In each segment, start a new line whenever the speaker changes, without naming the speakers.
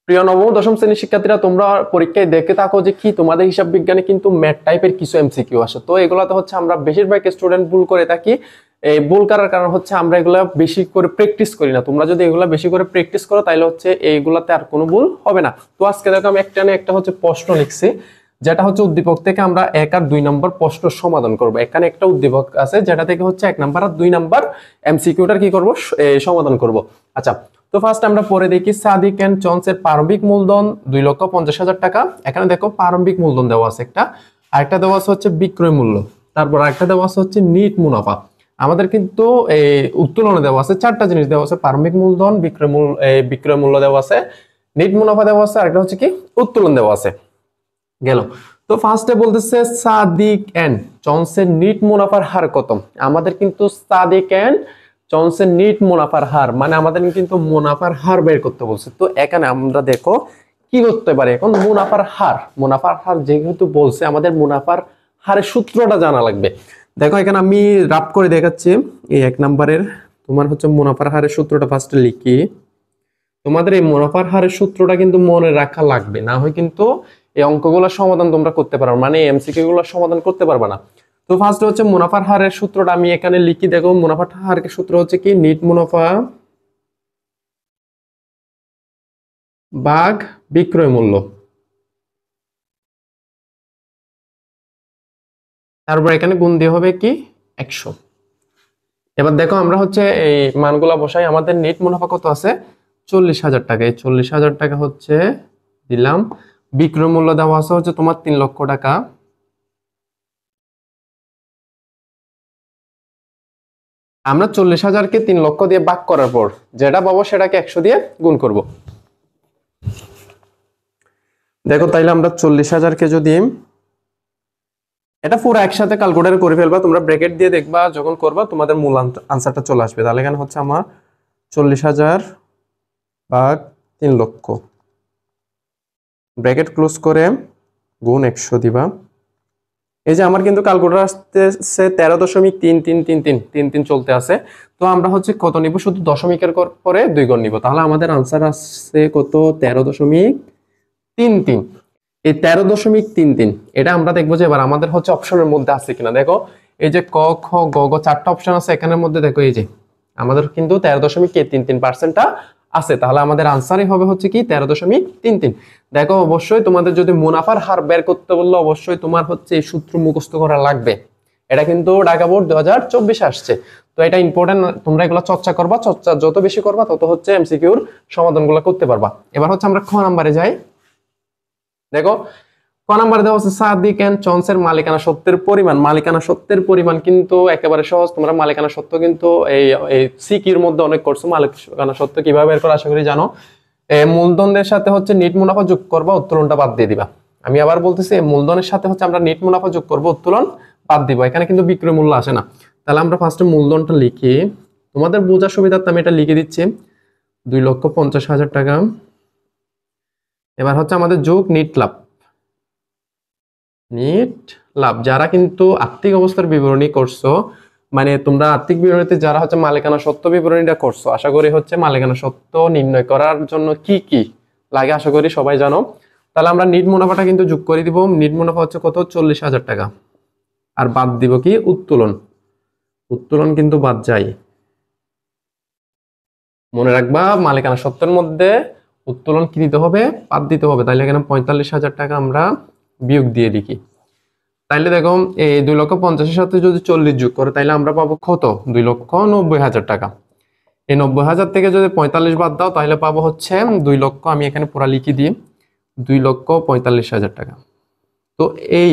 প্রিয় নবম ও দশম শ্রেণীর শিক্ষার্থীরা, তোমরা পরীক্ষায় দেখে থাকো যে কি তোমাদের হিসাব বিজ্ঞানে কিন্তু ম্যাথ টাইপের কিছু এমসিকিউ আসে। তো এগুলাতে হচ্ছে আমরা বেশিরভাগ স্টুডেন্ট ভুল করে থাকি। এই ভুল করার কারণ হচ্ছে আমরা এগুলা বেশি করে প্র্যাকটিস করি না। তোমরা যদি এগুলা বেশি করে প্র্যাকটিস করো তাহলে হচ্ছে এইগুলাতে আর কোনো ভুল হবে না। তো আজকে দেখো আমি একটা হচ্ছে প্রশ্ন লিখছি, যেটা হচ্ছে উদ্দীপক থেকে আমরা 1 আর 2 নম্বর প্রশ্ন সমাধান করব। এখানে একটা উদ্দীপক আছে যেটা থেকে হচ্ছে 1 নম্বর আর 2 নম্বর এমসিকিউটার কি করব, সমাধান করব। আচ্ছা, তো ফার্স্ট আমরা পরে দেখি সাদিক এন্ড জনসের প্রারম্ভিক মূলধন 2,50,000 টাকা। এখানে দেখো প্রারম্ভিক মূলধন দেওয়া আছে একটা, আরেকটা দেওয়া আছে হচ্ছে বিক্রয় মূল্য, তারপর আরেকটা দেওয়া আছে হচ্ছে নিট মুনাফা। আমাদের কিন্তু এই উত্তোলনে দেওয়া আছে 4টা জিনিস দেওয়া আছে, প্রারম্ভিক মূলধন, বিক্রয় মূল্য দেওয়া আছে, নিট মুনাফা দেওয়া আছে, আরেকটা হচ্ছে কি উত্তোলন দেওয়া আছে। গেল। তো ফার্স্টে বলতেছে সাদিক এন্ড জনসের নিট মুনাফার হার কত। আমাদের কিন্তু সাদিক এন্ড জনসের নিট মুনাফার হার মানে আমাদের কিন্তু মুনাফার হার বের করতে বলছে। তো এখানে আমরা দেখো কি করতে পারি, এখন মুনাফার হার যেহেতু বলছে আমাদের মুনাফার হারের সূত্রটা জানা লাগবে। দেখো এখানে আমি রাফ করে দেখাচ্ছি। এই 1 নম্বরের তোমার হচ্ছে মুনাফার হারের সূত্রটা ফার্স্টে লিখি। তোমাদের এই মুনাফার হারের সূত্রটা কিন্তু মনে রাখা লাগবে, না হয় কিন্তু এই অঙ্কগুলোর সমাধান তোমরা করতে পারবে মানে এমসিকিউ গুলোর সমাধান করতে পারবে না। তো ফার্স্ট হচ্ছে মুনাফার হারের সূত্রটা আমি এখানে লিখি। দেখো মুনাফার হারের সূত্র হচ্ছে কি নিট মুনাফা ভাগ বিক্রয় মূল্য, তারপর এখানে গুণ দিয়ে হবে কি 100। এবার দেখো আমরা হচ্ছে এই মানগুলা বসাই। আমাদের নেট মুনাফা কত আছে 40,000 টাকা। এই 40,000 টাকা হচ্ছে দিলাম, বিক্রয় মূল্য দেওয়া আছে হচ্ছে তোমার 3 লক্ষ টাকা। আমরা 40,000-কে 3 লক্ষ দিয়ে ভাগ করার পর যেটা পাবো সেটাকে 100 দিয়ে গুণ করব। দেখো তাইলে আমরা 40,000-কে যদি এটা পুরো একসাথে ক্যালকুলেটর করে ফেলবা, তোমরা ব্র্যাকেট দিয়ে দেখবা যখন করবা তোমাদের মূল আনসারটা চলে আসবে। তাহলে এখানে হচ্ছে আমার 40,000 ভাগ 3 লক্ষ, ব্র্যাকেট ক্লোজ করে গুণ 100 দিবা। এই যে আমার কিন্তু ক্যালকুলেটর আসতেছে 13.333333 চলতে আছে। তো আমরা হচ্ছে কত নিব, শুধু দশমিকের পরে 2 গুণ নিব। তাহলে আমাদের আনসার আসছে কত 13.33। এই 13.33 এটা আমরা দেখবো যে এবার আমাদের হচ্ছে অপশনের মধ্যে আছে কিনা। দেখো এই যে ক খ গ গ 4টা অপশন আছে এখানের মধ্যে। দেখো এই যে আমাদের কিন্তু 13.33%টা আছে। তাহলে আমাদের আনসারই হবে হচ্ছে কি 13.33। দেখো অবশ্যই তোমাদের যদি মুনাফার হার বের করতে বললে অবশ্যই তোমার হচ্ছে এই সূত্র মুখস্থ করা লাগবে। এটা কিন্তু ঢাকা বোর্ড 2024 আসছে। তো এটা ইম্পর্টেন্ট, তোমরা এগুলো চর্চা করবা, চর্চা যত বেশি করবা তত হচ্ছে এমসিকিউর সমাধানগুলো করতে পারবা। এবার হচ্ছে আমরা খ নাম্বারে যাই। দেখো ক নাম্বার দেওয়া আছে সাদিক এন্ড জনসের মালিকানা সত্ত্বের পরিমাণ। মালিকানা সত্ত্বের পরিমাণ কিন্তু একেবারে সহজ, তোমরা মালিকানা সত্ত্ব কিন্তু এই সিকিউর মধ্যে অনেক করছো। মালিকানা সত্ত্ব কিভাবে বের করে আশা করি জানো। মূলধনের সাথে হচ্ছে নিট মুনাফা যোগ করবা, উত্তোলনটা বাদ দিয়ে দিবা। আমি আবার বলতেছি মূলধনের সাথে হচ্ছে আমরা নিট মুনাফা যোগ করবো, উত্তোলন বাদ দিব। এখানে কিন্তু বিক্রয় মূল্য আসে না। তাহলে আমরা ফার্স্টে মূলধনটা লিখি, তোমাদের বোঝার সুবিধার্থে আমি এটা লিখে দিচ্ছি 2,50,000 টাকা। এবার হচ্ছে আমাদের যোগ নিট লাভ। নিট লাভ যারা কিন্তু আর্থিক অবস্থার বিবরণী করছো, মানে তোমরা আর্থিক বিবরণীতে যারা হচ্ছে মালিকানা সত্ত্ব বিবরণীটা করছো, আশা করি হচ্ছে মালিকানা সত্ত্ব নির্ণয় করার জন্য কি কি লাগে আশা করি সবাই জানো। তাহলে আমরা নিট মুনাফাটা কিন্তু যোগ করে দিব। নিট মুনাফা হচ্ছে কত 40,000 টাকা, আর বাদ দিব কি উত্তোলন। উত্তোলন কিন্তু বাদ যায়, মনে রাখবা মালিকানা সত্ত্বের মধ্যে উত্তোলন কি দিতে হবে, বাদ দিতে হবে। তাহলে এখানে 45,000 টাকা আমরা বিয়োগ দিয়ে লিখি। তাইলে দেখো এই 2,50,000 সাথে যদি 40 যোগ করে তাইলে আমরা পাবো কত 2,90,000 টাকা। এই 90,000 থেকে যদি 45 বাদ দাও তাহলে পাবো হচ্ছে 2 লক্ষ। আমি এখানে পুরা লিখি দিই 2,45,000 টাকা। তো এই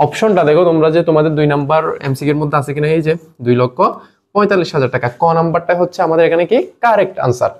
অপশনটা দেখো তোমরা যে তোমাদের 2 নাম্বার এমসিকিউর মধ্যে আছে কিনা। এই যে 2,45,000 টাকা ক নাম্বারটা হচ্ছে আমাদের এখানে কি কারেক্ট আনসার।